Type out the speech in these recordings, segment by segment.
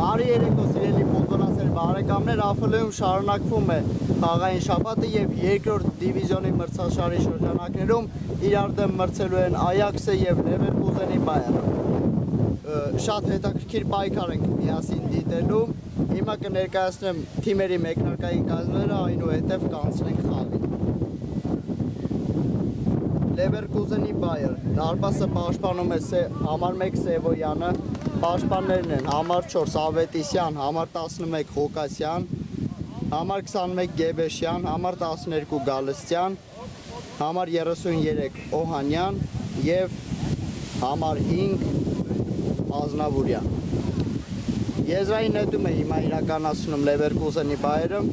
Բարի երեկո սիրելի ֆուտբոլասեր բարեկամներ, ԱՖԼ-ում շարունակվում է խաղային շաբաթը եւ երկրորդ դիվիզիոնի մրցաշարի շրջանակներում իրար դեմ մրցելու են Այաքսը եւ Լևերկուզենի Բայերը։ Շատ հետաքրքիր պայքար ենք միասին դիտելու։ Հիմա կներկայացնեմ թիմերի մեկնարկային կազմերը, այնուհետև կանցնենք խաղին։ Լևերկուզենի Բայեր, դարպասը պաշտպանում է համար 1 Սևոյանը, պաշտպաններն են համար 4 Ավետիսյան, համար 11 Ղուկասյան, համար 21 Գեբեշյան, համար 12 Գալստյան, համար 33 Օհանյան եւ համար 5 Ազնավուրյան։ Եզրային նետում է հիմա իրականացնում Լևերկուզենի Բայերը։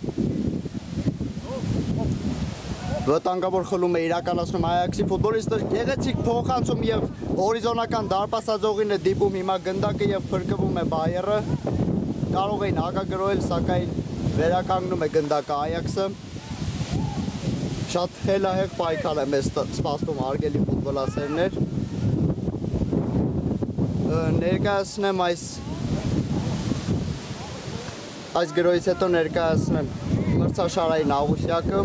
Վտանգավոր խլում է իրականացնում Այաքսի ֆուտբոլիստը, գեղեցիկ փոխանցում եւ հորիզոնական դարպասաձողին է դիպում հիմա գնդակը եւ փրկվում է Բայերը։ Կարող էին հակագրոհել, սակայն վերականգնում է գնդակը Այաքսը։ Շատ խելահեղ պայքար է մեզ սպասվում արգելի ֆուտբոլասերներ։ Ներկայացնեմ այս գրոյից հետո ներկայացնեմ մրցաշարային աղյուսակը։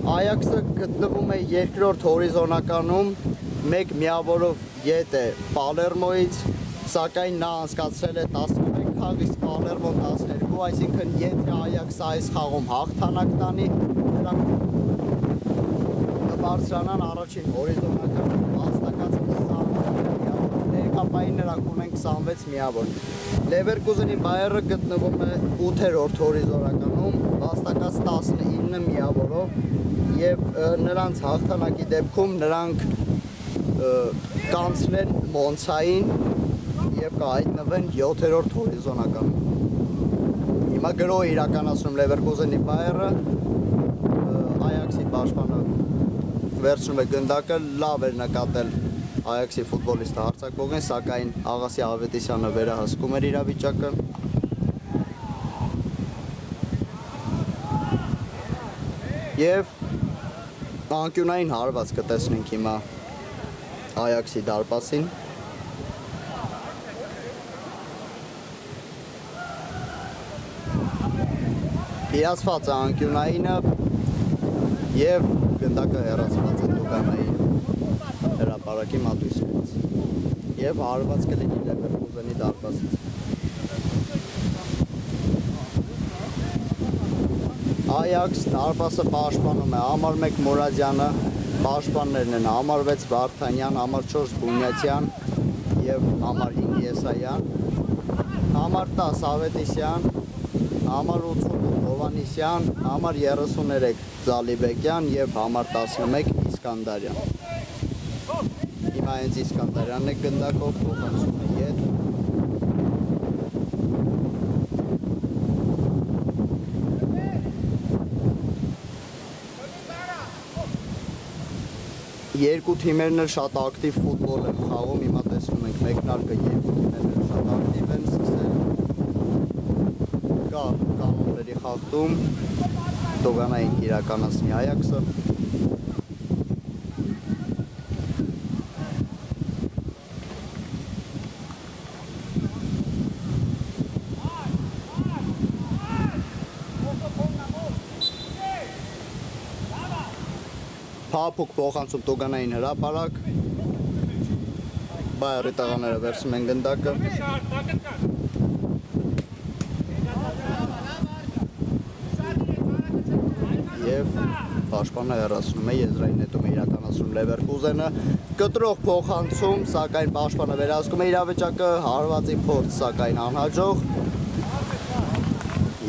Այաքսը գտնվում է երկրորդ հորիզոնականում, մեկ միավորով ետ է Պալերմոից, սակայն նա անցկացրել է 11 խաղ, իսկ Պալերմոն 12, այսինքն եթե Այաքսը այս խաղում հաղթանակ տանի, նրանք կբարձրանան առաջին հորիզոնականում, վաստակած 20 միավոր, ներկապային նրանք ունեն 26 միավոր։ Լևերկուզենի Բայերը գտնվում է 8-րդ հորիզոնականում, վաստակած 19 միավորով եւ նրանց հաղթանակի դեպքում նրանք կանցնեն Մոնցային եւ կհայտնվեն 7-րդ հորիզոնականում։ Հիմա գրոհ իրականացնում Լևերկուզենի Բայերը, Այաքսի պաշտպանը վերցնում է գնդակը, լավ էր նկատել Այաքսի ֆուտբոլիստը հարձակվողին, սակայն Աղասի Ավետիսյանը վերահսկում էր իրավիճակը։ Եվ անկյունային հարված կտեսնենք հիմա Այաքսի դարպասին։ Հիացված է անկյունայինը եւ գնդակը հեռացված է Տուգանայի հրապարակի մատույցներից եւ հարված կլինի Լևերկուզենի դարպասից։ Այաքս դարպասը պաշտպանում է համար 1 Մուրադյանը, պաշտպաններն են համար 6 Վարդանյան, համար 4 Բունյացյան եւ համար 5 Եսայան, համար 10 Ավետիսյան, համար 80 Հովանիսյան, համար 33 Զալիբեկյան եւ համար 11 Իսկանդարյան։ Հիմա հենց Իսկանդարյանն է գնդակով փոխանցում է ետ։ Երկու թիմերն էլ շատ ակտիվ ֆուտբոլ են խաղում, հիմա տեսնում ենք մեկնարկը երկու թիմերն էլ շատ ակտիվ են սկսել։ Կա կանոնների խախտում, Տուգանային իրականացնի Այաքսը։ Փափուկ փոխանցում Տուգանային հրապարակ, Բայերի տղաները վերցնում են գնդակը։ Եվ պաշտպանը հեռացնում է, եզրային նետում է իրականացնում Լևերկուզենը, կտրող փոխանցում, սակայն պաշտպանը վերահսկում է իրավիճակը, հարվածի փորձ սակայն անհաջող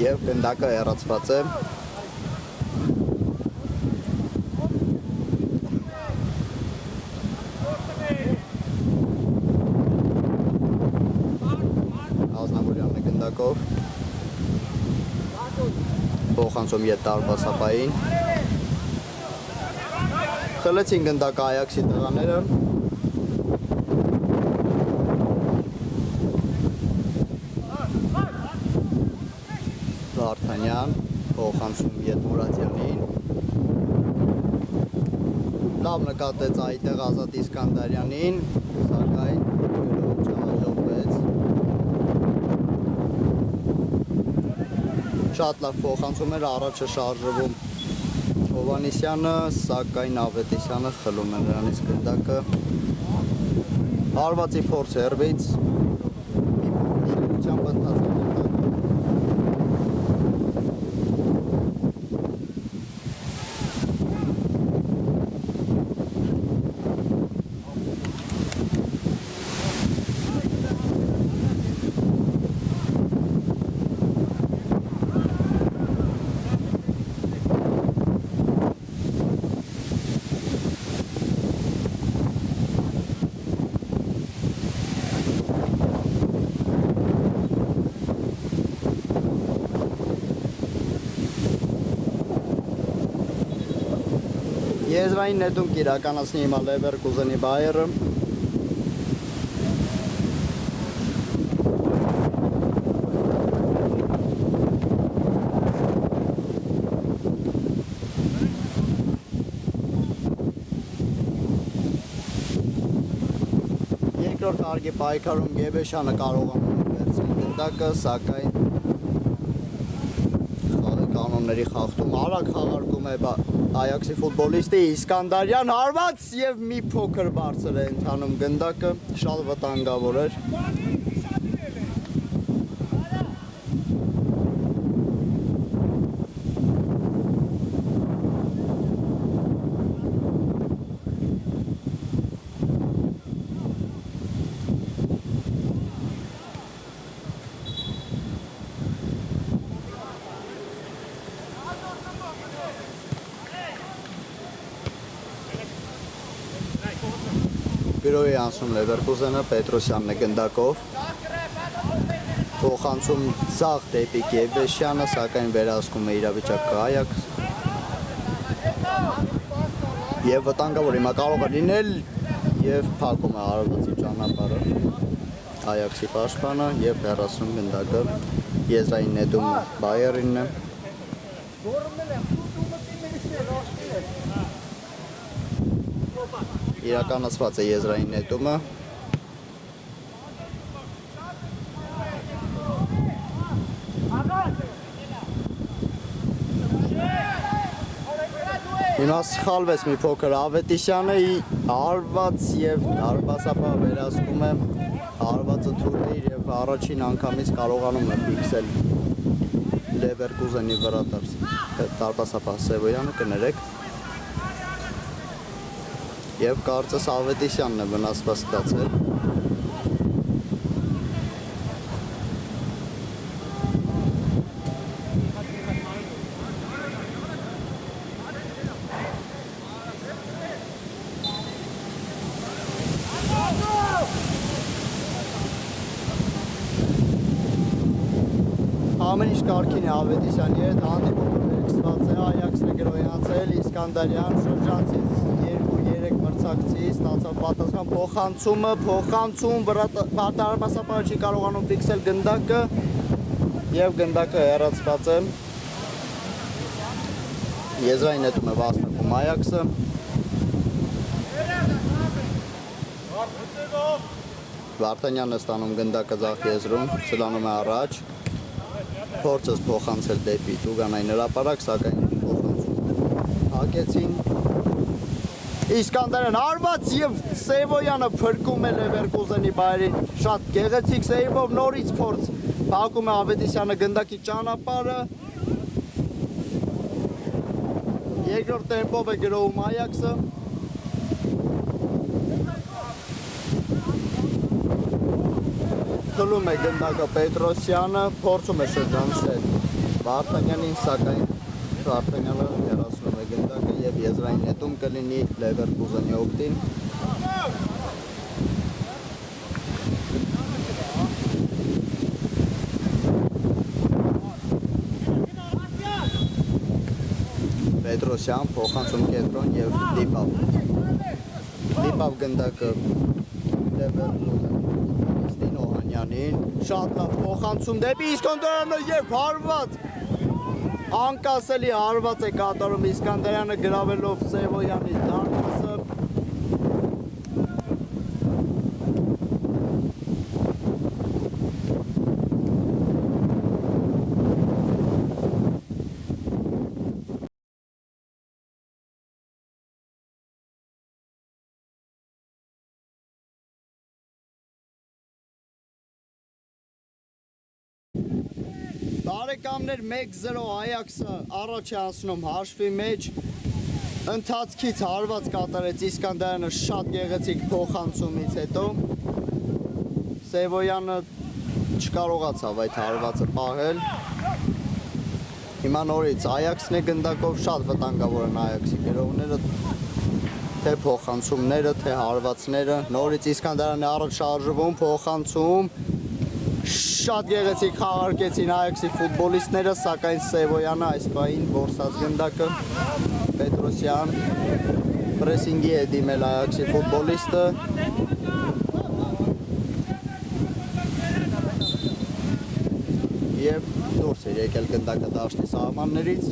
եւ գնդակը հեռացված է։ Ազնավուրյանն է գնդակով փոխանցում ետ դարպասապային։ Խլեցին գնդակը Այաքսի տղաները։ Վարդանյան փոխանցում ետ Մուրադյանին։ լավ նկատեց այդտեղ Ազատ Իսկանդարյանին, սակայն չհաջողվեց։ Շատ լավ փոխանցում էր, առաջը շարժվում Հովանեսյանը, սակայն Ավետիսյանը խլում է նրանից գնդակը։ Հարվածի փորձ հերվից մի փոքր շինությամբ ընթացել գնդակը։ Եզրային նետում կիրականացնի հիմա Լևերկուզենի Բայերը։ Երկրորդ հարգի պայքարում Գեբեշյանը կարողանում է վերցնել գնդակը, սակայն կանոնների խախտում արագ խաղարկում է Այաքսի ֆուտբոլիստի Իսկանդարյան հարված եւ մի փոքր բարձր է ընթանում գնդակը, շատ վտանգավոր էր։ Գրոյի անցում Լևերկուզենը, Պետրոսյանն է գնդակով, փոխանցում ցախ դեպի Գեբեշյանը, սակայն վերահսկում է իրավիճակը Այաքս եւ վտանգավոր հիմա կարող է լինել եւ փակում է հարվածի ճանապարհը Այաքսի պաշտպանը եւ հեռացնում գնդակը եզրային նետում Բայերինն է։ Իրականացված է եզրային նետումը։ Հիմա սխալվեց մի փոքր Ավետիսյանը, հարված եւ հարվածապահ վերահսկում է, հարվածը թույլ է եւ առաջին անգամից կարողանում է ֆիքսել Լևերկուզենի վրա դարպասապահ Սևոյանը, կներեք։ Եվ կարծես Ավետիսյանն է վնասված ստացել։ Ամեն ինչ կարգին է Ավետիսյանի հետ, հանդիպումը վերքսված է, Այաքսն է գրոյանցել, Իսկանդարյան շրջանցից 2-3 մրցակցի ստացավ պատասխան փոխանցում դարպասապահը չի կարողանում ֆիքսել գնդակը եւ գնդակը հեռացված է։ Եզրային նետում է վաստակում Այաքսը։ Վարդանյանն է ստանում գնդակը ձախ եզրում, սլանում է առաջ, փորձս փոխանցել դեպի Տուգանային հրապարակ, սակայն փոխանցում հակեցին։ Իսկանդարյան հարված եւ Սևոյանը փրկում է Լևերկուզենի Բայերին, շատ գեղեցիկ սեյվով նորից փորձ փակում է Ավետիսյանը գնդակի ճանապարհը։ Երկրորդ տեմպով է գրովում Այաքսը։ Խլում է գնդակը Պետրոսյանը, փորձում է շրջանցել Վարդանյանին, սակայն Վարդանյանը հեռացնում է գնդակը եւ եզրային նետում կլինի Լևերկուզենի օգտին։ Պետրոսյան փոխանցում կենտրոն եւ դիպավ գնդակը Լևերկուզեն շատ լավ փոխանցում դեպի Իսկանդարյանը եւ հարված անկասելի հարված է կատարում Իսկանդարյանը գրավելով Սևոյանի դարպասը։ Բարեկամներ 1-0 Այաքսը առաջ է անցնում հաշվի մեջ։ Ընթացքից հարված կատարեց Իսկանդարյանը շատ գեղեցիկ փոխանցումից հետո։ Սևոյանը չկարողացավ այդ հարվածը պահել։ Հիմա նորից Այաքսն է գնդակով, շատ վտանգավոր են Այաքսի գրողները, թե փոխանցումները, թե հարվածները։ Նորից Իսկանդարյանը առաջ շարժվում, փոխանցում։ Շատ գեղեցիկ խաղարկեցին Այաքսի ֆուտբոլիստները, սակայն Սևոյանը այս պահին որսած գնդակը։ Պետրոսյան պրեսինգի է դիմել Այաքսի ֆուտբոլիստը։ Եվ դուրս էր եկել գնդակը դաշտի սահմաններից։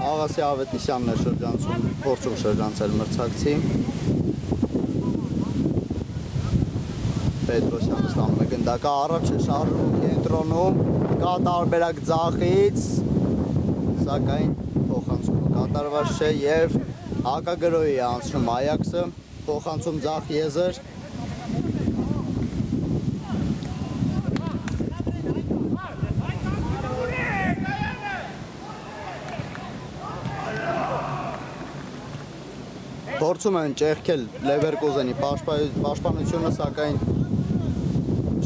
Աղասի Ավետիսյանն է շրջանցում, փորձում շրջանցել մրցակցի։ Պետրոսյանը ստանում է գնդակը, առաջ է շարժվում կենտրոնում, կա տարբերակ ձախից, սակայն փոխանցումը կատարված չէ եւ հակագրոհի է անցնում Այաքսը, փոխանցում ձախ եզր։ Փորձում են ճեղքել Լևերկուզենի պաշտպանությունը, սակայն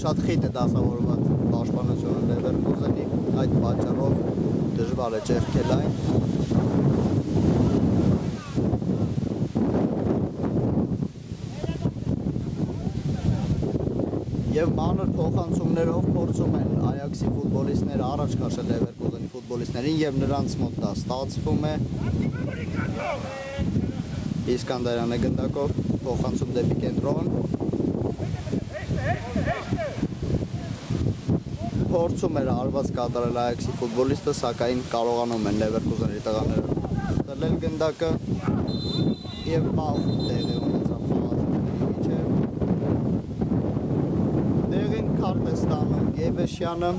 շատ խիտ է դասավորված պաշտպանությունը Լևերկուզենի, այդ պատճառով դժվար է ճեղքել այն։ Եվ մանր փոխանցումներով փորձում են Այաքսի ֆուտբոլիստները առաջ քաշել Լևերկուզենի ֆուտբոլիստներին եւ նրանց մոտ դա ստացվում է։ Իսկանդարյանը գնդակով, փոխանցում դեպի կենտրոն։ Փորձում էր հարված կատարել Այաքսի ֆուտբոլիստը, սակայն կարողանում են Լևերկուզենի տղաները տրել գնդակը եւ բախում տեղի ունեցավ խաղացողների միջեւ։ Տեղին քարտ է ստանում Գեբեշյանը։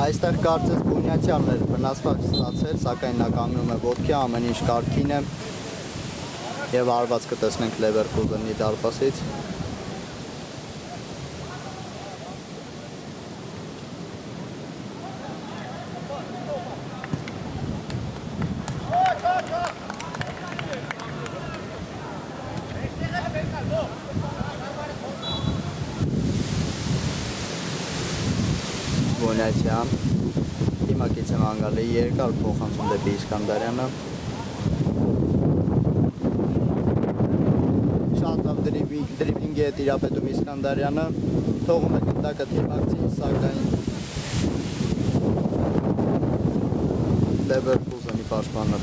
Այստեղ կարծես Բունյացյանն էր վնասված ստացել, սակայն նա կանգնում է ոտքի, ամեն ինչ կարգին է եւ հարված կտեսնենք Լևերկուզենի դարպասից։ Բունյացյան դիմակից է հանգալի երկար փոխանցում դեպի Իսկանդարյանը։ Շատ լավ դրիբլինգ է տիրապետում Իսկանդարյանը, թողում է գնդակը դիմակցին, սակայն Լևերկուզենի պաշտպանը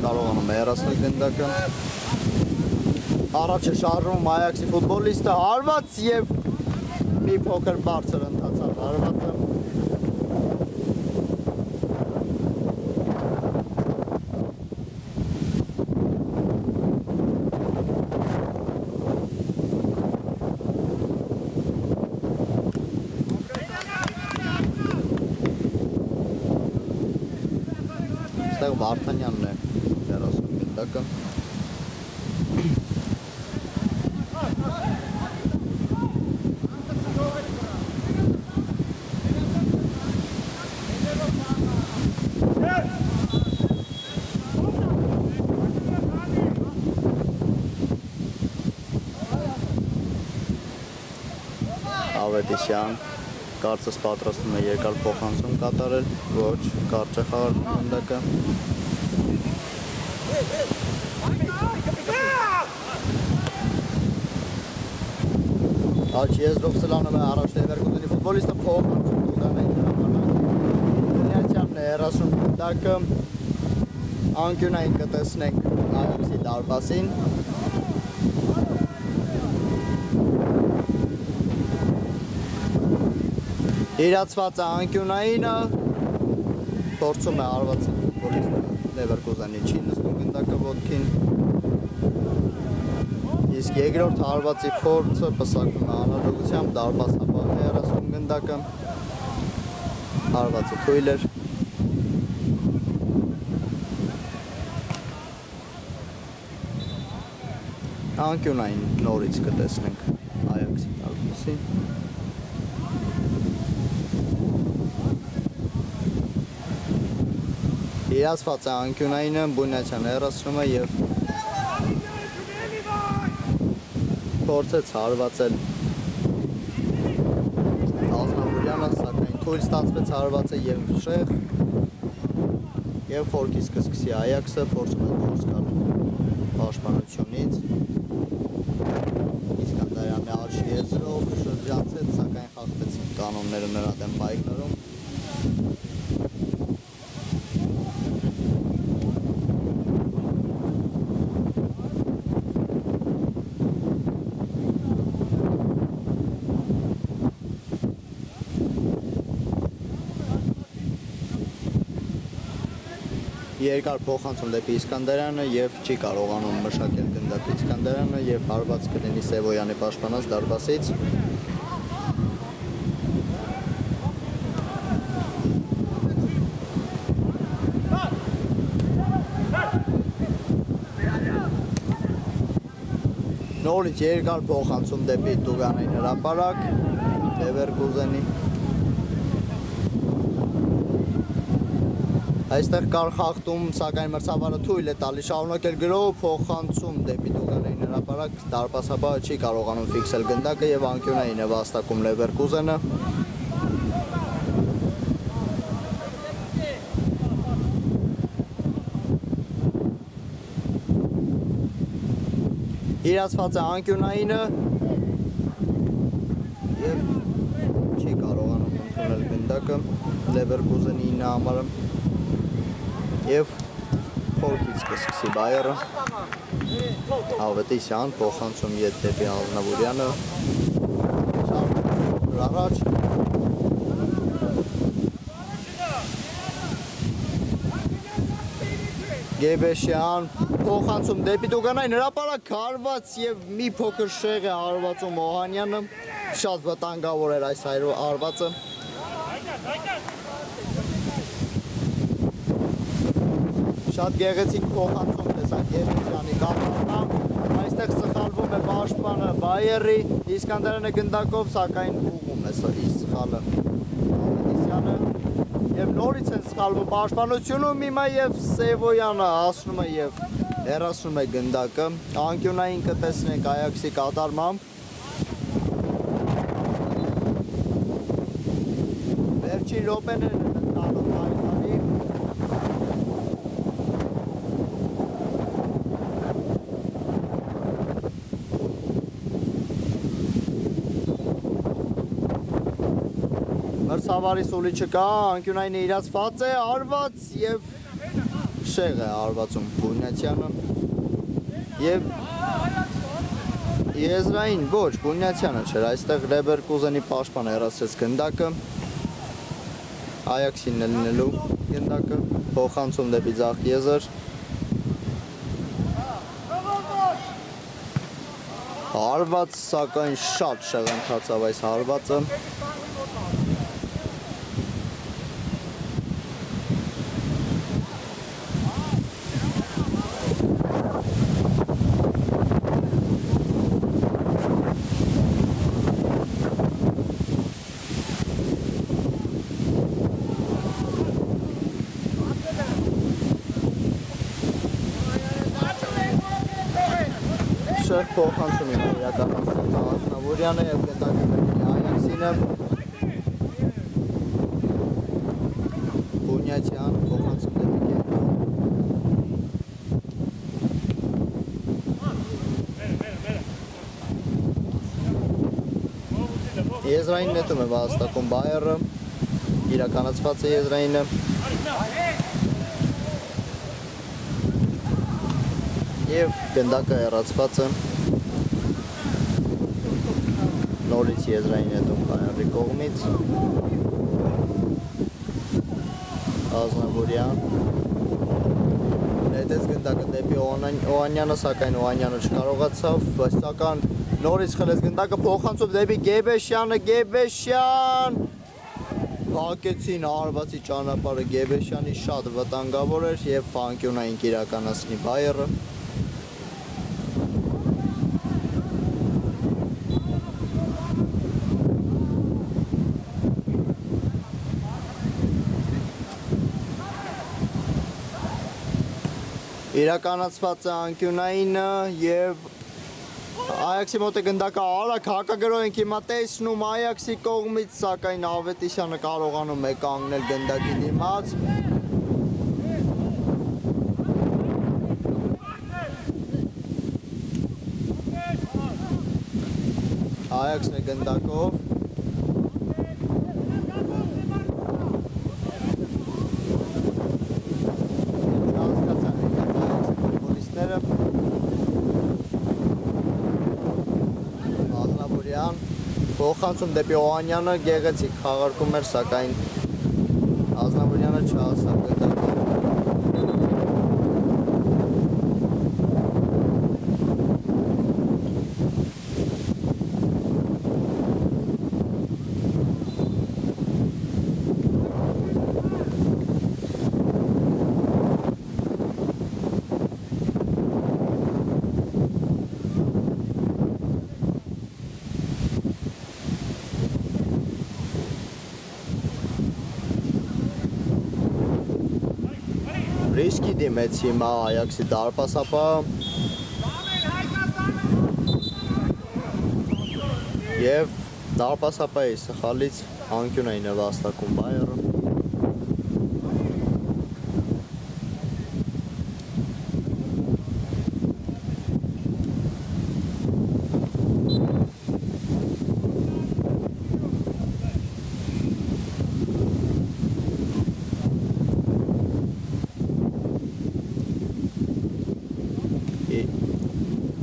կարողանում է հեռացնել գնդակը։ Առաջ է շարժվում Այաքսի ֆուտբոլիստը, հարված եւ մի փոքր բարձր ընթացավ հարվածը։ Այստեղ Վարդանյանն է հեռացնում գնդակը։ Ավետիսյան կարծես պատրաստում է երկար փոխանցում կատարել, ոչ, կարճ է խաղարկում գնդակը։ Աչ եզրով սլանում է առաջ Լևերկուզենի ֆուտբոլիստը փոխանցում Դուգանային Բունյացյանն է 30 գնդակը, անկյունային կտեսնենք Այաքսի դարպասին։ Իրացված է անկյունայինը, փորձում է արվածը ֆուտբոլիստը Լևերկուզենի չի նստում գնդակը ոտքին։ Իսկ երկրորդ հարվածի փորձը պսակվում է անհաջողությամբ, դարպասաբան է 30 գնդակը, հարվածը թույլ էր։ Անկյունային նորից կտեսնենք Այաքսի դարպասին։ Իրացված է անկյունայինը, Բունյացյանը հեռացնում է և փորձեց հարվածել Ազնավուրյանը, սակայն թույլ ստացվեց հարվածը և շեղ և խորքի սկսկսի Այաքսը փորձում է դուրս գալ պաշտպանությունից։ Իսկանդարյանը աչ եզրով շրջանցեց, սակայն խախտեցին կանոնները նրա դեմ պայքարում։ Երկար փոխանցում դեպի Իսկանդարյանը և չի կարողանում մշակել գնդակը Իսկանդարյանը և հարված կլինի Սևոյանի պաշտպանած դարպասից։ Նորից երկար փոխանցում դեպի Դուգանային հրապարակ Լևերկուզենի։ Այստեղ կար խախտում, սակայն մրցավարը թույլ է տալի շարունակել գրով փոխանցում դեպի Դուգանային հրապարակ, դարպասաբանը չի կարողանում ֆիքսել գնդակը և անկյունային է վաստակում Լևերկուզենը։ Իրացված է անկյունայինը և չի կարողանում ընդունել գնդակը Լևերկուզենի 9 համարը և խորքից կսկսի Բայերը, Ավետիսյան, փոխանցում ետ դեպի Ազնավուրյանը, շարունակում առաջ, Գեբեշյան, փոխանցում դեպի Դուգանային հրապարակ, հարված և մի փոքր շեղ է հարվածում Օհանյանը, շատ վտանգավոր էր այս հարվածը։ Շատ գեղեցիկ փոխանցում տեսակ Գեբեշյանի կապանամ, այստեղ սխալվում է պաշտպանը Բայերի, Իսկանդարյանը գնդակով, սակայն ուղում է սխալը Ավետիսյանը և նորից են սխալվում պաշտպանությունում հիմա և Սևոյանը հասնում է և հեռացնում է գնդակը, անկյունային կտեսնենք Այաքսի կատարմամբ։ Վերջին րոպեներն են ընթանում պայքարի։ Մրցավարի սուլի չկա, անկյունայինը իրացված է, հարված և շեղ է հարվածում Բունյացյանը և եզրային ոչ, Բունյացյանը չէր, այստեղ Լևերկուզենի պաշտպանը հեռացրեց գնդակը, Այաքսին է լինելու գնդակը, փոխանցում դեպի ձախ եզր, հարված, սակայն շատ շեղանցացավ այս հարվածը։ Շեղ փոխանցում իրականացնում Ազնավուրյանը և գնդակը Այաքսինը Եզրային նետում է վաստակում բայերը, իրականացված է եզրայինը։ Եվ գնդակը հեռացված է։ Նորից եզրային նետում բայերի կողմից։ Ազնավուրյան։ Նետեց գնդակը դեպի Օհանյանը, սակայն Օհանյանը չկարողացավ, բայց սակայն նորից խլեց գնդակը փոխանցում դեպի Գեբեշյանը, Գեբեշյան փակեցին հարվածի ճանապարհը Գեբեշյանի շատ վտանգավոր էր եւ անկյունային իրականացնի բայերը։ Իրականացված է անկյունայինը եւ Այաքսի մոտ է գնդակը արագ հակագրող ենք հիմա տեսնում Այաքսի կողմից, սակայն Ավետիսյանը կարողանում է կանգնել գնդակի դիմաց։ Այաքսն է գնդակով։ Փոխանցում դեպի Օհանյանը գեղեցիկ խաղարկում էր, սակայն Ազնավուրյանը չհասավ գնդակին։ Ռիսկի դիմեց հիմա Այաքսի դարպասապահը եւ դարպասապահի սխալից անկյունային է վաստակում բայերը։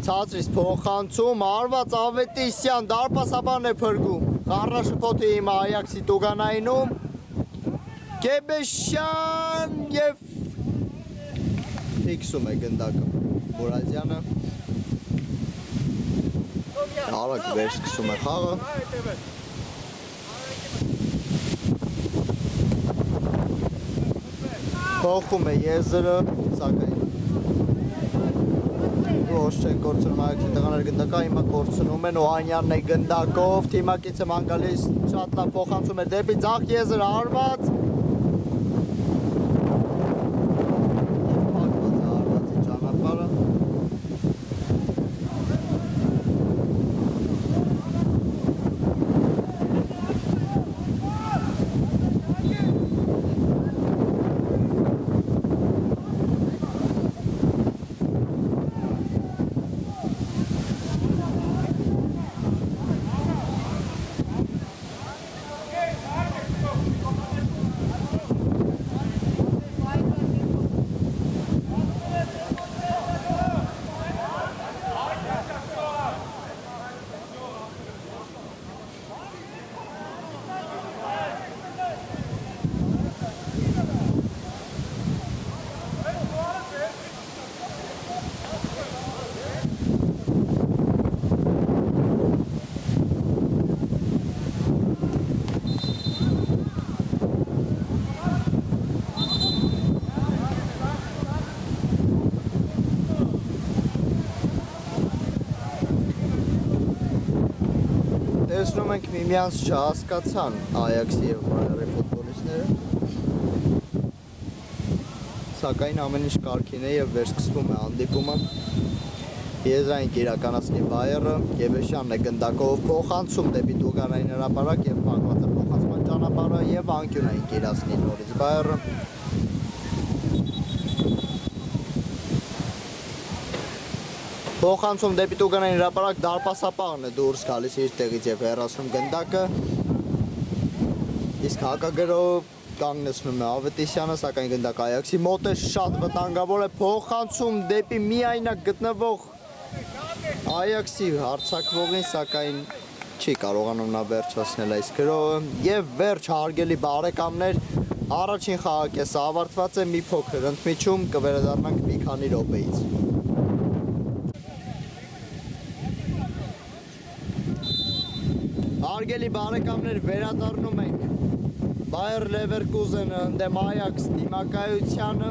Ցածրից փոխանցում արված Ավետիսյան դարպասաբան է փրկում Ղառաշփոթի հիմա Այաքսի տուգանայինում Գեբեշյան եւ ֆիքսում է գնդակը Մուրադյանը արագ վերսկսում է խաղը փոխում է եզրը սակայն ոչ չեն կորցնում Այաքսի տղաներ գնդակը, հիմա կորցնում են Օհանյանն է գնդակով, թիմակիցը մանգալիս շատ լավ փոխանցում է դեպի ձախ եզր արված և փակված է արվածի ճանապարհը տեսնում ենք միմյանց չհասկացան Այաքսի եւ Բայերի ֆուտբոլիստները սակայն ամեն ինչ կարգին է եւ վերսկսվում է հանդիպումը Եզրային իրականացնի Բայերը Գեբեշյանն է գնդակով փոխանցում դեպի տուգանային հրապարակ եւ փակված է փոխանցման ճանապարհը եւ անկյունային կիրացնի նորից Բայերը Փոխանցում դեպի տուգանային հրապարակ դարպասապահն է դուրս գալիս իր տեղից եւ հեռացնում գնդակը Իսկ հակագրով կանգնեցնում է Ավետիսյանը, սակայն գնդակ Այաքսի մոտ է շատ վտանգավոր է փոխանցում դեպի միայնակ գտնվող Այաքսի հարձակվողին, սակայն չի կարողանում նա վերջացնել այս գրոհը եւ վերջ հարգելի բարեկամներ, առաջին խաղակեսը ավարտված է մի փոքր ընդմիջում կվերադառնանք մի քանի րոպեից։ Հարգելի բարեկամներ, վերադառնում ենք Bayer Leverkusen-ը ընդդեմ Ajax դիմակայությանը,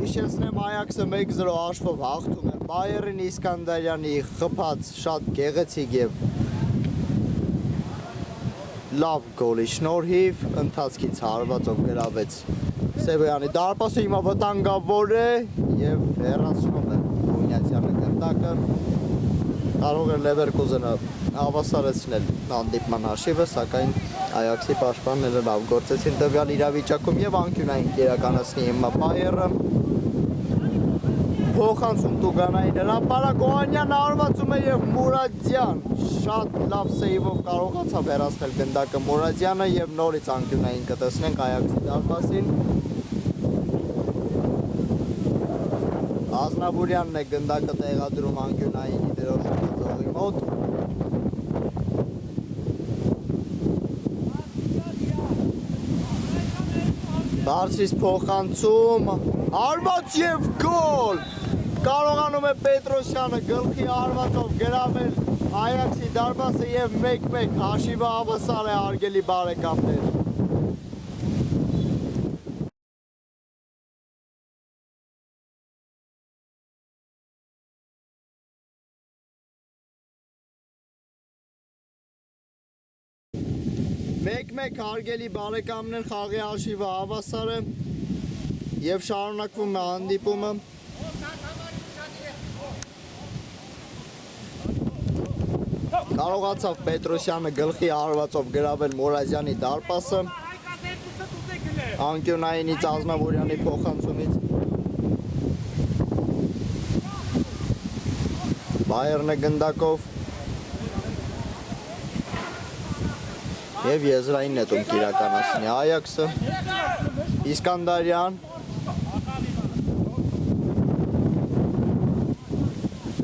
հիշեցնեմ Ajax-ը 1-0 հաշվով հաղթում է Bayer-ին Իսկանդարյանի խփած շատ գեղեցիկ եւ լավ գոլի շնորհիվ ընթացքից հարվածով գրավեց Սևոյանի դարպասը, հիմա վտանգավոր է եւ հեռացնում է Բունյացյանը գնդակը, կարող է Leverkusen-ը հավասարեցնել հանդիպման հաշիվը, սակայն Այաքսի պաշտպանները լավ գործեցին տվյալ իրավիճակում եւ անկյունային իրականացնի հիմա Բայերը փոխանցում Տուգանային հրապարակ, Օհանյանը հարվածում է եւ Մուրադյան շատ լավ սեյվով կարողացավ հեռացնել գնդակը Մուրադյանը եւ նորից անկյունային կտեսնենք Այաքսի դարպասին։ Ազնավուրյանն է գնդակը տեղադրում անկյունային դերոշակի մոտ։ Բարձրից փոխանցում, հարված եւ գոլ։ Կարողանում է Պետրոսյանը գլխի հարվածով գրավել Այաքսի դարպասը եւ 1-1 հաշիվը հավասար է հարգելի բարեկամներ։ Մեկ հարգելի բարեկամներ, խաղի հաշիվը հավասար է եւ շարունակվում է հանդիպումը։ Կարողացավ Պետրոսյանը գլխի հարվածով գրավել Մուրադյանի դարպասը անկյունայինից Ազնավուրյանի փոխանցումից։ Բայերն է գնդակով եւ եզրային նետում կիրականացնի Այաքսը, Իսկանդարյան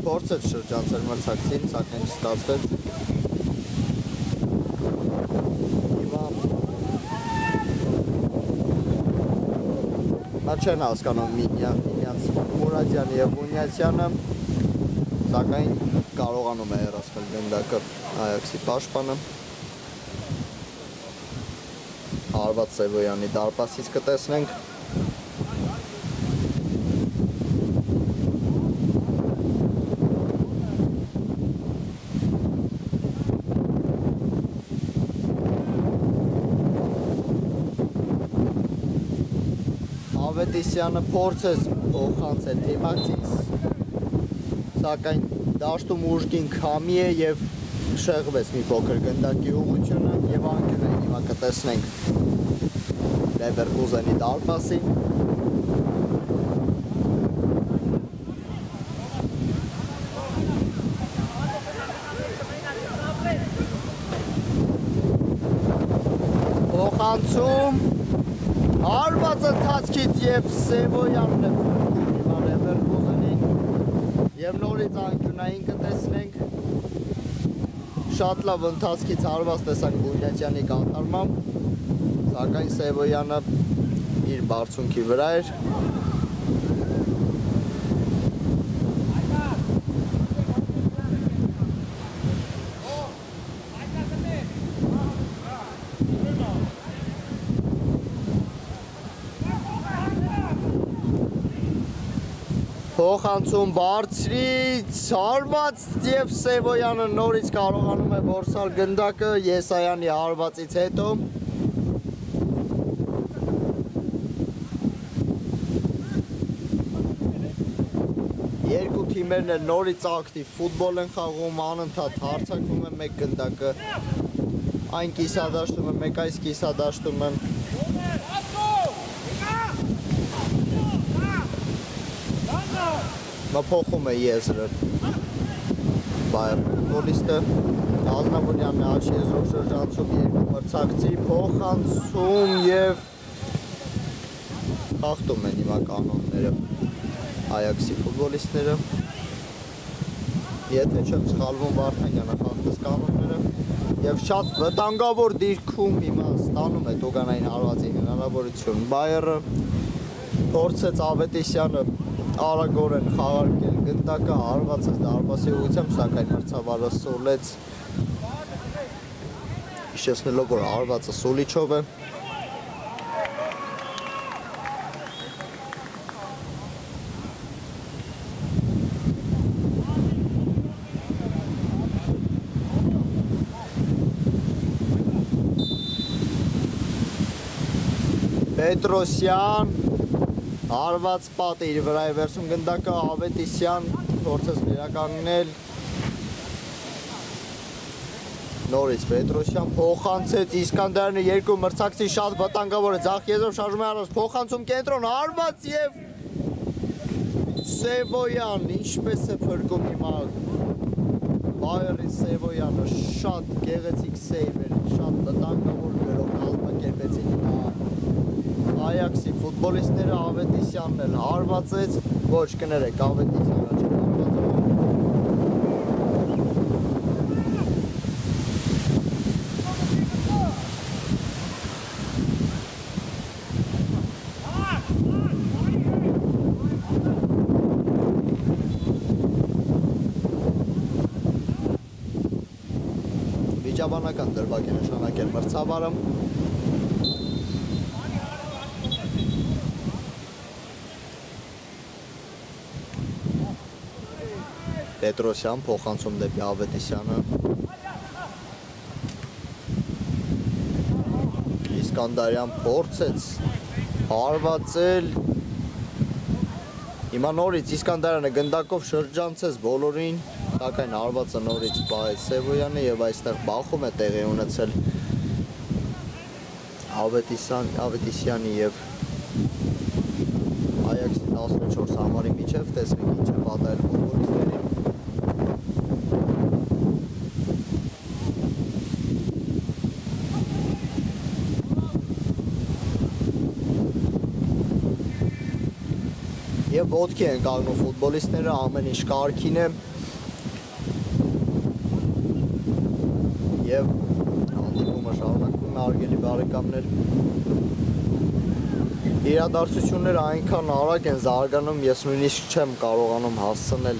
փորձեց շրջանցել մրցակցին, սակայն չստացվեց։ Հիմա նա չեն հասկանում միմյանց Մուրադյանը եւ Բունյացյանը, սակայն կարողանում է հեռացնել գնդակը Այաքսի պաշտպանը։ Հարված Սևոյանի դարպասից կտեսնենք։ Ավետիսյանը փորձեց փոխանցել թիմակցից, սակայն դաշտում ուժգին քամի է եւ շեղվեց մի փոքր գնդակի ուղղությունը եւ անկյունային հիմա կտեսնենք Leverkusen-ի դարպասին։ Փոխանցում հարված ընթացքից եւ Սևոյանն է հիմա Leverkusen-ին եւ նորից անկյունային կտեսնենք։ Շատ լավ ընթացքից հարված տեսանք Բունյացյանի կատարմամբ, սակայն Սևոյանը իր բարձունքի վրա էր։ Փոխանցում բարձրից հարված եւ Սևոյանը նորից կարողանում է որսալ գնդակը Եսայանի հարվածից հետո։ Երկու թիմերն էլ նորից ակտիվ ֆուտբոլ են խաղում, անընդհատ հարձակվում են, մեկ գնդակը այն կիսադաշտում է, մեկ այս կիսադաշտում են։ Փոխում է եզրը Բայեր ֆուտբոլիստը Ազնավուրյանը աչքի եզրով շրջանցում երկու մրցակցի փոխանցում եւ խախտում են հիմա կանոնները Այաքսի ֆուտբոլիստները։ Եթե չեմ սխալվում Վարդանյանը խախտեց կանոնները եւ շատ վտանգավոր դիրքում հիմա ստանում է Տուգանային հարվածի հնարավորություն Բայերը փորձեց Ավետիսյանը արագորեն խաղարկել գնդակը հարվածեց դարպասի ուղղությամբ, սակայն մրցավարը սոլեց հիշեցնելով որ հարվածը Սոլիչով է։ Պետրոսյան հարված պատը իր վրա է վերցում գնդակը Ավետիսյան փորձեց վերականգնել նորից Պետրոսյան փոխանցեց Իսկանդարյանը երկու մրցակցի շատ վտանգավոր է ձախ եզրով շարժում է առանց փոխանցում կենտրոն հարված եւ Սևոյան ինչպես է փրկում հիմա Բայերի Սևոյանը շատ գեղեցիկ սեյվ էր շատ վտանգավոր գրով կազմակերպեցին Այաքսի ֆուտբոլիստները Ավետիսյանն էլ հարվածեց, ոչ կներեք Ավետիսյանը չէ հարվածը։ Վիճաբանական դրվագ է նշանակել մրցավարը։ Պետրոսյան փոխանցում դեպի Ավետիսյանը Իսկանդարյան փորձեց հարվածել հիմա նորից Իսկանդարյանը գնդակով շրջանցեց բոլորին սակայն հարվածը նորից պահեց Սևոյանը եւ այստեղ բախում է տեղի ունեցել Ավետիսյանի եւ Այաքսի 14 համարի միջև տեսնենք ինչ է պատահել ֆուտբոլիստներին Եվ ոտքի են կանգնում ֆուտբոլիստները, ամեն ինչ կարգին է եւ հանդիպումը շարունակվում է արգելի բարեկամներ իրադարձությունները այնքան արագ են զարգանում, ես նույնիսկ չեմ կարողանում հասցնել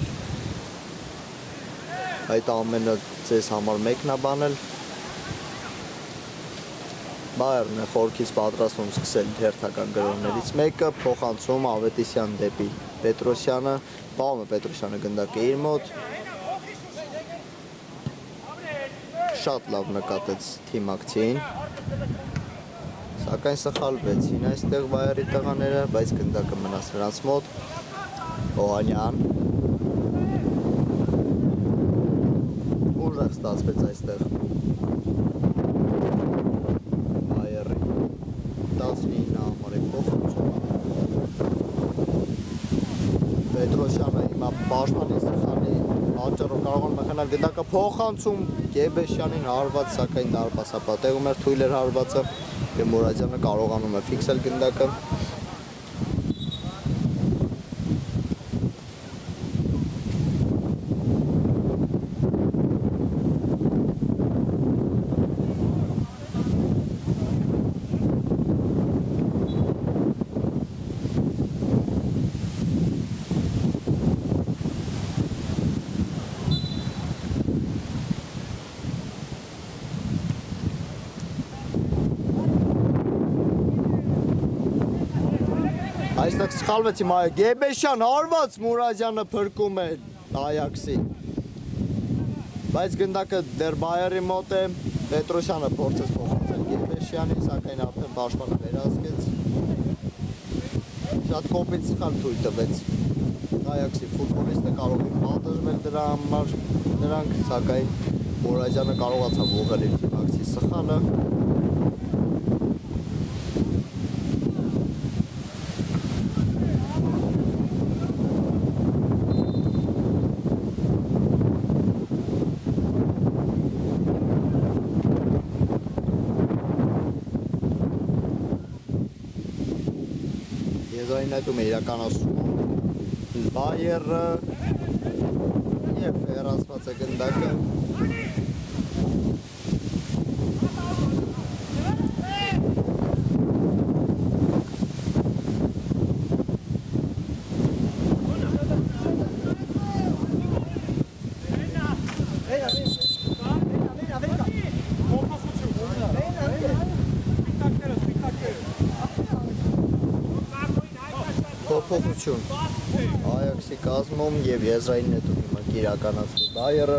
այդ ամենը ձեզ համար մեկնաբանել Բայերն է խորքից պատրաստվում սկսել հերթական գրողներից մեկը փոխանցում Ավետիսյան դեպի Պետրոսյանը, պահում է Պետրոսյանը գնդակը իր մոտ շատ լավ նկատեց թիմակցին սակայն սխալվեցին այստեղ Բայերի տղաները, բայց գնդակը մնաց նրանց մոտ Օհանյան ուժեղ ստացվեց այստեղ 19 համարի փոխանցում Պետրոսյանը հիմա պաշտպանի սխալի պատճառով կարողանում մխանալ գնդակը փոխանցում Գեբեշյանին հարված սակայն դարպասապատեղում էր թույլ էր հարվածը եւ Մուրադյանը կարողանում է ֆիքսել գնդակը Այստեղ սխալվեց հիմա Գեբեշյան հարված Մուրադյանը փրկում է Այաքսի բայց գնդակը դեռ Բայերի մոտ է Պետրոսյանը փորձեց փոխանցել Գեբեշյանին սակայն արդեն պաշտպանը վերահսկեց շատ կոպիտ սխալ թույլ տվեց Այաքսի ֆուտբոլիստը կարող է պատժվել դրա համար նրանք սակայն Մուրադյանը կարողացավ ուղղել իր թիմակցի սխալը եզրային նետում է իրականացում Բայերը և հեռացված է գնդակը փոփոխություն Այաքսի կազմում և եզրային նետում հիմա կիրականացվի Բայերը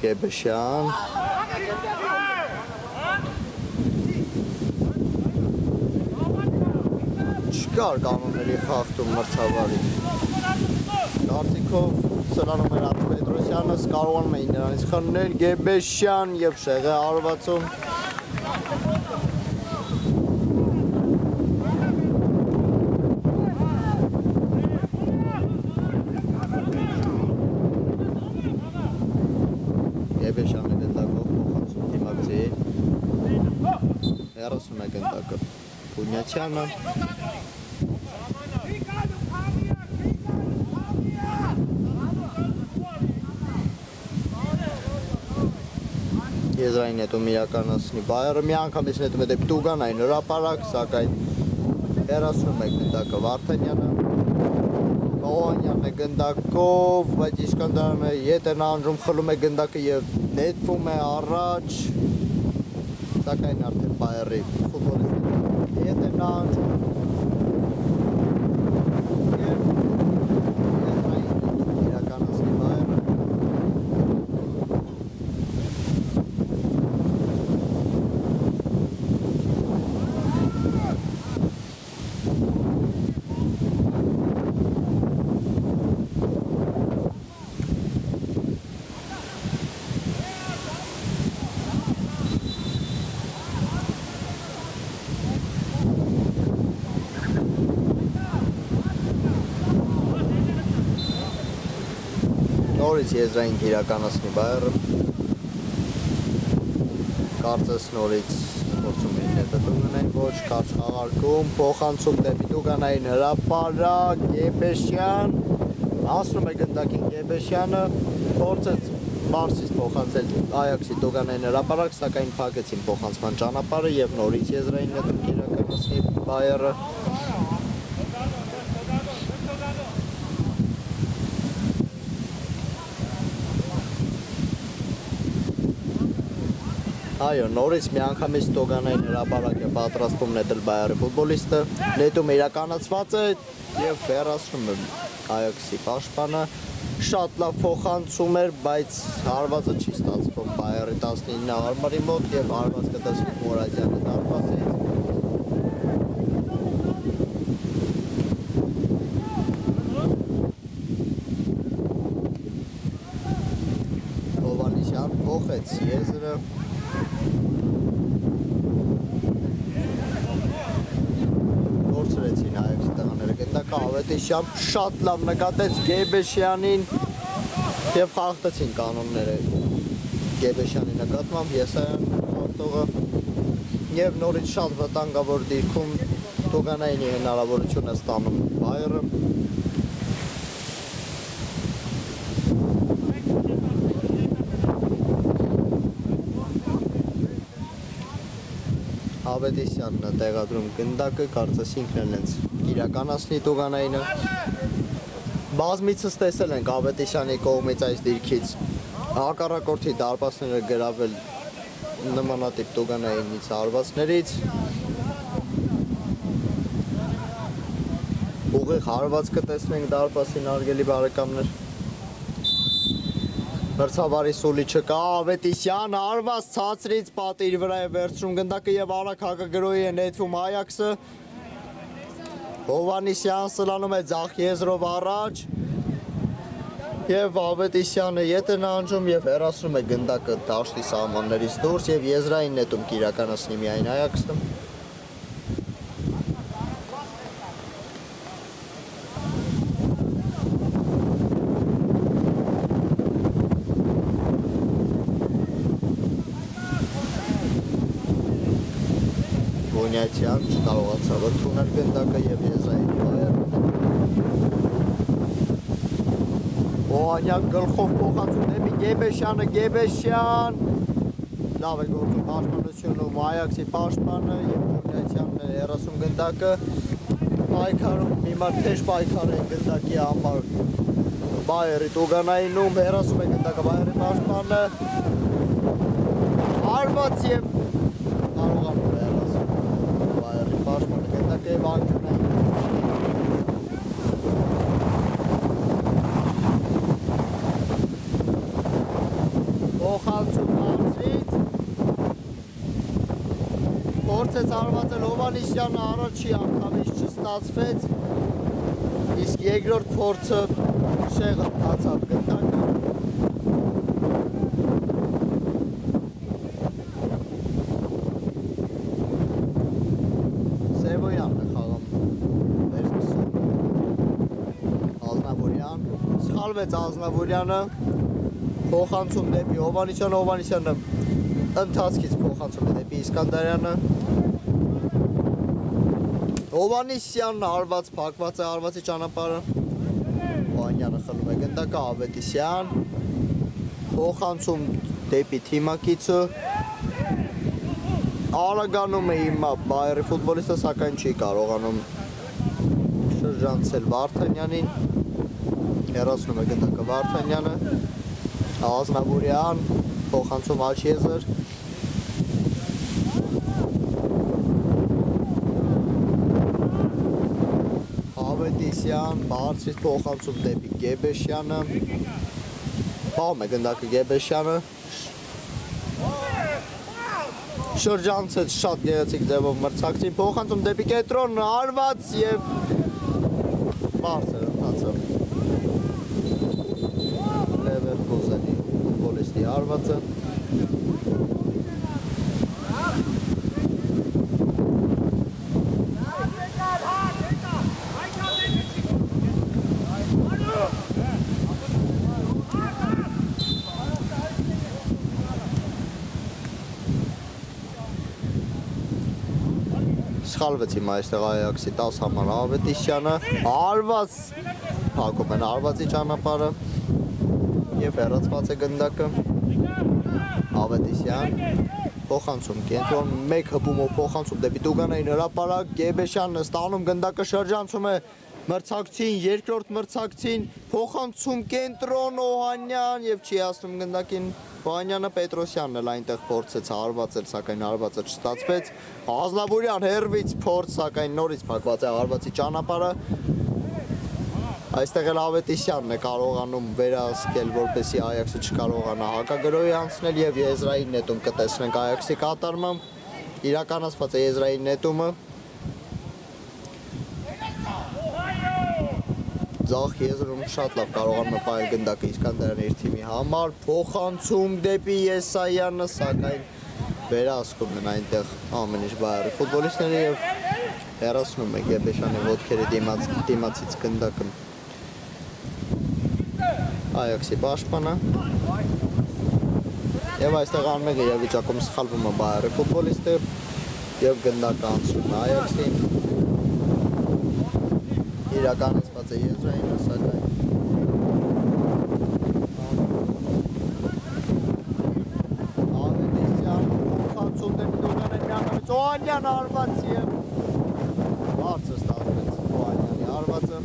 Գեբեշյան Չկար կանոնների խախտում մրցավարի Կարծիքով սրանում էր Արփ Պետրոսյանը կարողանում էին նրանից խնդրել Գեբեշյան և շեղե արվածում Գեբեշյանը գնդակով փոխանցում դիմակցի 30 գնդակը Բունյացյանը Եզրային նետում իրականացնի Բայերը մի անգամից նետում է դեպի Տուգանային հրապարակ, սակայն 31 գնդակը Վարդանյանը Հովանյանն է գնդակով, բայց Իսկանդարյանը ետ է նահանջում, խլում է գնդակը և նետվում է առաջ, սակայն արդեն Բայերի ֆուտբոլիստը ետ է նահանջում և եզրային նետում իրականացնի Բայերը Նորից եզրային իրականացնի Բայերը Կարծես նորից փորձում էին նետը Տուգանային ոչ կարճ խաղարկում փոխանցում դեպի Տուգանային հրապարակ Գեբեշյան հասնում է գնդակին Գեբեշյանը փորձեց Բարսից փոխանցել Այաքսի Տուգանային հրապարակ սակայն փակեցին փոխանցման ճանապարհը և նորից եզրային նետում իրականացնի Բայերը Այո, նորից մի անգամից Տուգանային հրապարակ է պատրաստվում նետել Բայերի ֆուտբոլիստը, նետում իրականացված է և հեռացնում է Այաքսի պաշտպանը, շատ լավ փոխանցում էր, բայց հարվածը չի ստացվում Բայերի 19 հարմարի մոտ և հարված կտեսնի Մուրադյանը դարպասից Հովանեսյան փոխեց եզրը Գործրեցին Այաքսի տղաները գնդակը Ավետիսյան շատ լավ նկատեց Գեբեշյանին և խախտեցին կանոնները Գեբեշյանի նկատմամբ Եսայան խախտողը և նորից շատ վտանգավոր դիրքում Տուգանայինի հնարավորություն է ստանում Բայերը Ավետիսյանն է տեղադրում գնդակը, կարծես ինքն էլ հենց իրականացնի Տուգանայինը Բազմիցս տեսել ենք Ավետիսյանի կողմից այս դիրքից հակառակորդի դարպասները գրավել նմանատիպ Տուգանայինից հարվածներից ուղիղ հարված կտեսնենք դարպասին հարգելի բարեկամներ Մրցավարի սուլի չկա, Ավետիսյան հարված ցածրից պատի իր վրա է վերցնում գնդակը և արագ հակագրոհի է նետվում Այաքսը Հովանեսյան սլանում է ձախ եզրով առաջ և Ավետիսյանը ետ է նահանջում և հեռացնում է գնդակը դաշտի սահմաններից դուրս և եզրային նետում կիրականացնի միայն Այաքսը Բունյացյան չկարողացավ ընդունել գնդակը եւ Եզրայելի վայր։ Օհանյան գլխով փոխանցում դեպի Գեբեշյանը, Գեբեշյան լավ է գործում պաշտպանությունում Այաքսի պաշտպանը եւ Բունյացյանն է 30 գնդակը պայքարում հիմա թեժ պայքար է գնդակի համար Բայերի Տուգանայինում 30 է գնդակը Բայերի պաշտպանը Արված եւ կարողանում է 30 Բայերի պաշտպանը գնդակը եւ անկյունային Փոխանցում Արծրից Փորձեց արվածել Հովանիսյանը առաջի անգամից չստացվեց իսկ երկրորդ փորձը շեղը տացավ գնդակը Սևոյանն է խաղում վերսկսում Ազնավուրյան սխալվեց Ազնավուրյանը Փոխանցում դեպի Հովանիսյանը, Հովանիսյանը ընթացքից փոխանցում է դեպի Իսկանդարյանը Հովանիսյանն արված, փակված է արվածի ճանապարհը Վանյանը խլում է գնդակը, Ավետիսյան Փոխանցում դեպի թիմակիցը Արագանում է հիմա Բայերի ֆուտբոլիստը, սակայն չի կարողանում շրջանցել Վարդանյանին 30 է գնդակը Վարդանյանը Ազնավուրյան, փոխանցում Աչիեզր Ավետիսյան, բարձրից փոխանցում դեպի Գեբեշյանը Պահում է գնդակը Գեբեշյանը Շրջանցեց շատ գեղեցիկ ձևով մրցակցին Փոխանցում դեպի կենտրոն, արված և բարձր ընթացը Լևերկուզենի ֆուտբոլիստի արվածը Սխալվեց հիմա այստեղ Այաքսի 10 համար Ավետիսյանը արված փակում են արվածի ճանապարհը Եվ հեռացված է գնդակը Ավետիսյան Փոխանցում կենտրոն մեկ հպումով փոխանցում դեպի Տուգանային հրապարակ Գեբեշյանն ստանում գնդակը շրջանցում է մրցակցին երկրորդ մրցակցին Փոխանցում կենտրոն Օհանյան եւ չի հասնում գնդակին Օհանյանը Պետրոսյանն էլ այնտեղ փորձեց արված էր սակայն արվածը չստացվեց Ազնավուրյան հերվից փորձ սակայն նորից փակված է արվածի ճանապարհը Այստեղ էլ Ավետիսյանն է կարողանում վերահսկել, որպեսզի Այաքսը չկարողանա հակագրոհի անցնել եւ Եզրայի նետում կտեսնենք Այաքսի կատարումը։ Իրականացված է Եզրայի նետումը։ Ձախ եզրում շատ լավ կարողանում է պահել գնդակը Իսկանդարյանը իր թիմի համար։ Փոխանցում դեպի Եսայանը, սակայն վերահսկում են այնտեղ ամեն ինչ Բայերի ֆուտբոլիստները եւ հեռացնում է Գեբեշյանի ոտքերի դիմացից գնդակը։ Այաքսի պաշտպանը Եվ այստեղ անմեկ է վիճակում սխալվում է Բայերի ֆուտբոլիստը Եվ գնդակը անցնում է Այաքսին Իրականացված է Եզրայինը, սակայն Ավետիսյան փոխանցում դեպի Տուգանային միանգամից Օհանյան արված եւ բարձր ստացվեց Օհանյանի արվածը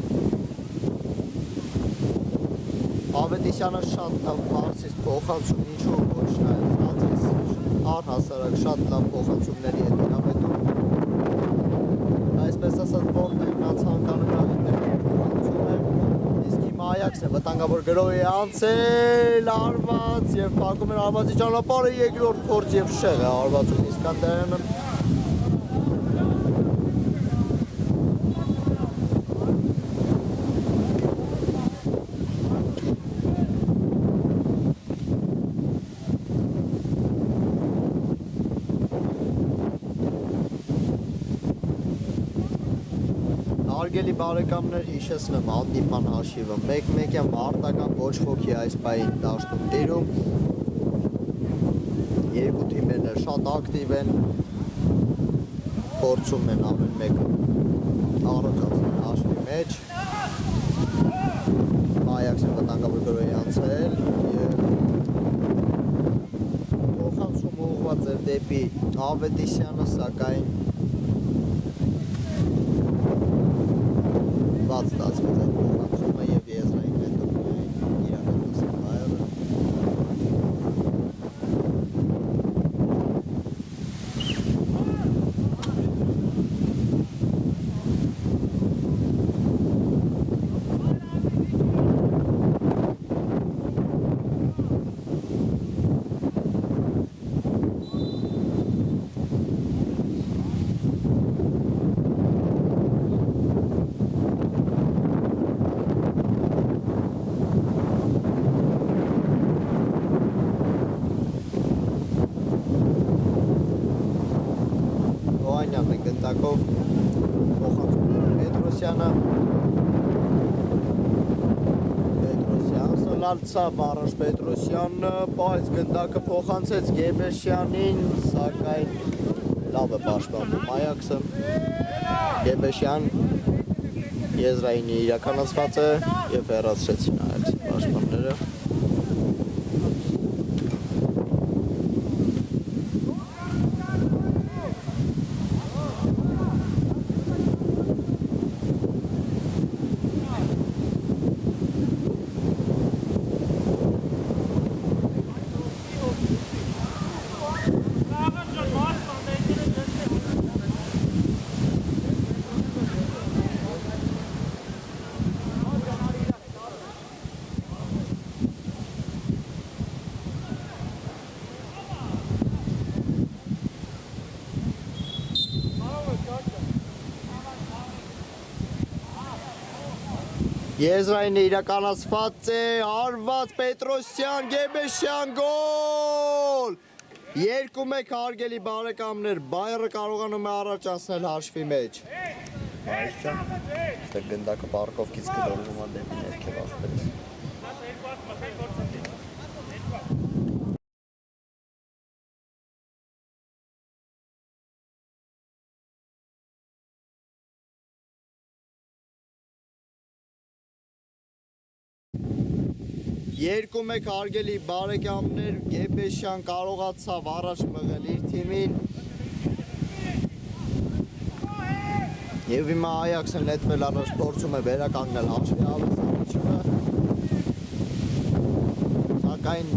Ավետիսյանը շատ լավ բարձրից փոխանցում, ինչու ոչ նայած հացից առհասարակ շատ լավ փոխանցումների է տիրապետում Այսպես ասած որտեղ նա ցանկանում է այնտեղ փոխանցում է իսկ հիմա Այաքսն է վտանգավոր գրոհի անցել արված եւ փակում են արվածի ճանապարհը երկրորդ փորձ եւ շեղ է արվածում Իսկանդարյանը Հարգելի բարեկամներ, հիշեցնեմ հանդիպման հաշիվը 1-1 մարտական ոչ ոքի այս պահին դաշտում տիրում Երկու թիմերն շատ ակտիվ են փորձում են ամեն մեկը առաջացնել հաշվի մեջ։ Այաքսը վտանգավոր գրոհի անցել եւ փոխանցում ուղղված էր դեպի Ավետիսյանը, սակայն բաց ստացվեց այդ փոխանցումը եւ Եզրային հետո իրականացավ հայերը։ Օանյանն է գնդակով փոխանցում Պետրոսյանը սլալցավ առաջ Պետրոսյանը, բայց գնդակը փոխանցեց Գեբեշյանին, սակայն լավ է պաշտպանում Այաքսը։ Գեբեշյան Եզրայինի իրականացված է եւ հեռացրեցին Այաքսի պաշտպանները։ Եզրայինը իրականացված է, հարված Պետրոսյան, Գեբեշյան, գոլ! 2-1 հարգելի բարեկամներ, Բայերը կարողանում է առաջացնել հաշվի մեջ։ Այստեղ գնդակը պարկովքից կդորվում է դեպի ներքև ասպերս։ Երկու մեկ հարգելի բարեկամներ, Գեբեշյան կարողացավ առաջ մղել իր թիմին եւ հիմա Այաքսը նետվել առաջ փորձում է վերականգնել հաշվի հավասարությունը, սակայն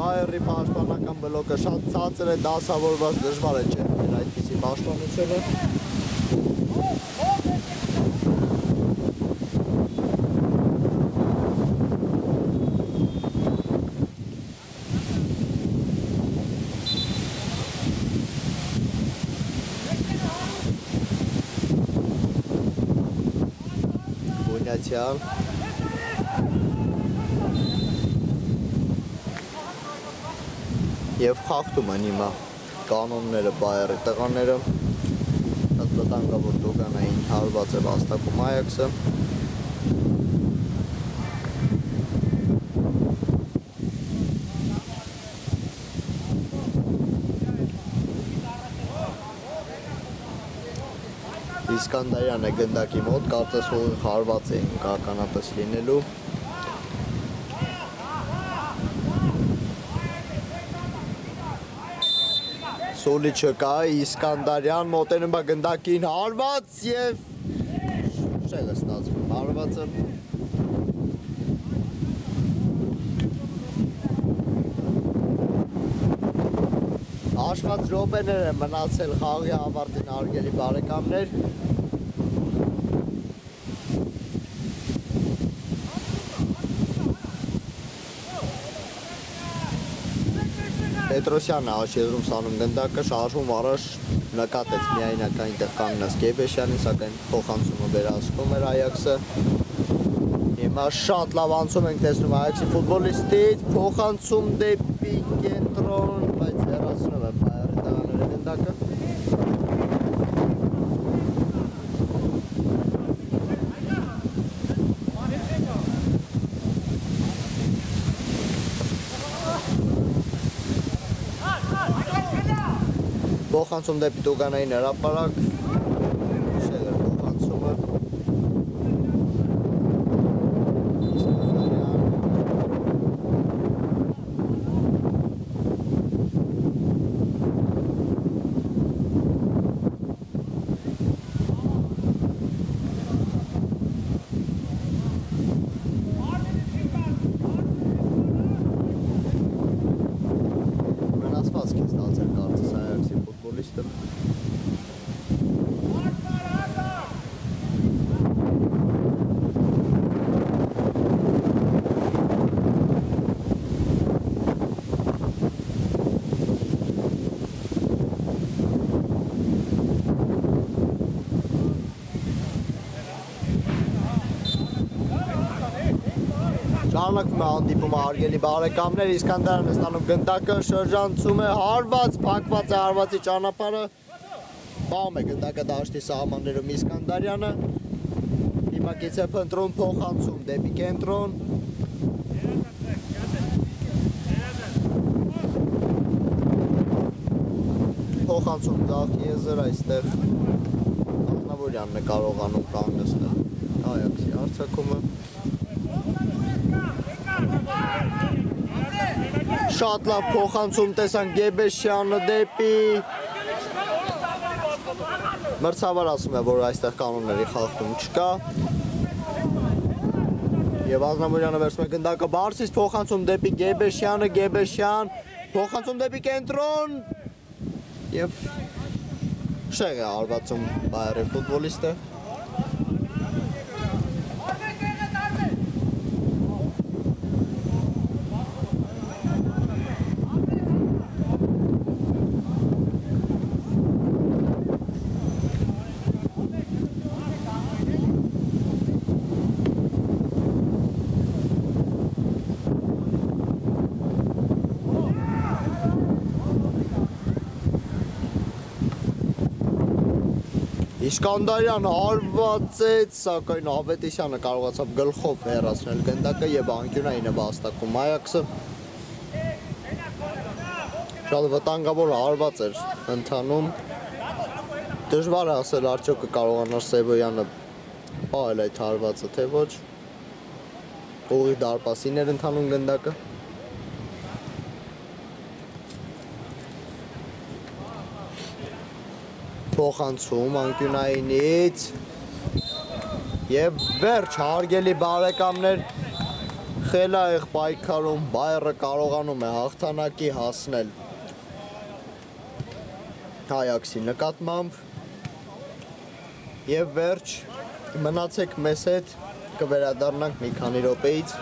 Բայերի պաշտպանական բլոկը շատ ցածր է, դասավորված, դժվար է չեղնել այդպիսի պաշտպանությունը։ Եվ խախտում են հիմա կանոնները Բայերի տղաները, վտանգավոր դոգանային հարված է վաստակում Այաքսը։ Իսկանդարյանը գնդակի մոտ, կարծես ուղիղ հարված էին կականատես լինելու։ Սոլի չկա, Իսկանդարյան մոտենում է գնդակին, հարված և շեղը ստացվում հարվածը։ Հաշված րոպեներ են մնացել խաղի ավարտին հարգելի բարեկամներ։ Պետրոսյանը աշեզրում սանում գնդակը, շարժում առաջ նկատեց միայնակ այնտեղ կանգնած Գեբեշյանին, սակայն փոխանցումը վերահսկում էր Այաքսը։ Հիմա շատ լավ անցում ենք տեսնում Այաքսի ֆուտբոլիստից, փոխանցում դեպի կենտրոն, բայց հեռացնում է Բայերի տղաները գնդակը։ փոխանցում դեպի Տուգանային հրապարակ։ Շեղեր փոխանցումը։ Շարունակվում է հանդիպումը հարգելի բարեկամներ, Իսկանդարյանն է ստանում գնդակը, շրջանցում է, հարված, փակված է հարվածի ճանապարհը, պահում է գնդակը դաշտի սահմաններում Իսկանդարյանը, հիմակից է փնտրում փոխանցում դեպի կենտրոն, փոխանցում ձախ եզր այստեղ Ազնավուրյանն է կարողանում կանգնեցնել Այաքսի արձակումը։ Շատ լավ փոխանցում տեսան Գեբեշյանը դեպի մրցավար ասում է, որ այստեղ կանոնների խախտում չկա եւ Ազնավուրյանը վերցնում է գնդակը բարձից փոխանցում դեպի Գեբեշյանը, Գեբեշյան փոխանցում դեպի կենտրոն եւ շեղ է արվածում Բայերի ֆուտբոլիստը։ Իսկանդարյան հարվածեց, սակայն Ավետիսյանը կարողացավ գլխով հեռացնել գնդակը եւ անկյունային է վաստակում Այաքսը։ Շատ վտանգավոր հարված էր ընթանում։ Դժվար է ասել արդյոք կկարողանար Սևոյանը պահել այդ հարվածը, թե ոչ։ Ուղիղ դարպասին էր ընթանում գնդակը։ Փոխանցում անկյունայինից եւ վերջ հարգելի բարեկամներ խելահեղ պայքարում Բայերը կարողանում է հաղթանակի հասնել Այաքսի նկատմամբ եւ վերջ մնացեք մեզ հետ կվերադառնանք մի քանի րոպեից